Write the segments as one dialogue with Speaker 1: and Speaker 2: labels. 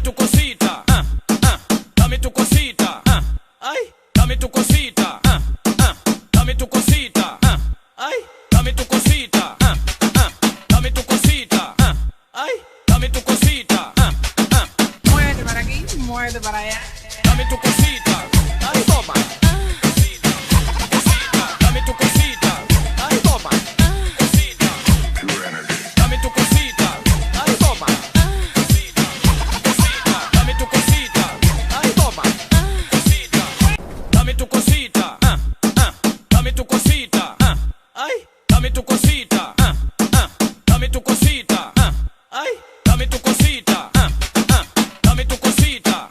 Speaker 1: tu cosita, dame tu cosita, ay, dame tu cosita, dame tu cosita, ay, dame tu cosita, dame tu cosita, ay, dame tu cosita,
Speaker 2: Muerde para aquí, muerde para allá.
Speaker 1: dame tu cosita, ay, toma. Dame tu cosita, ay, toma. Dame tu cosita, ay, toma. Dame tu cosita, ay, toma. Dame tu cosita, dame tu cosita, ay, dame tu cosita, dame tu cosita, ay, dame tu cosita, dame tu cosita,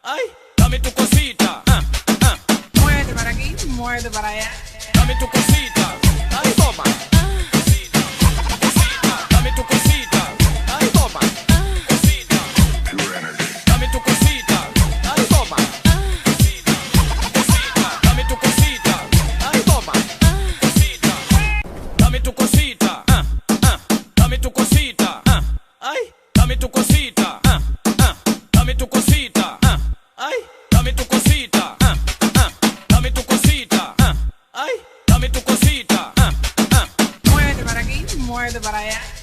Speaker 1: ay, dame tu cosita,
Speaker 2: Muerde para aquí, muerde para allá.
Speaker 1: dame tu cosita, ay, toma. Dame tu cosita, ay, toma. Dame tu cosita, ay, toma. Dame tu cosita, ay, toma. Dame tu cosita, dame tu cosita, ay, dame tu cosita, dame tu cosita, ay, dame tu cosita, dame tu cosita, ay, dame tu cosita,
Speaker 2: Muerde para aquí, muerde para allá.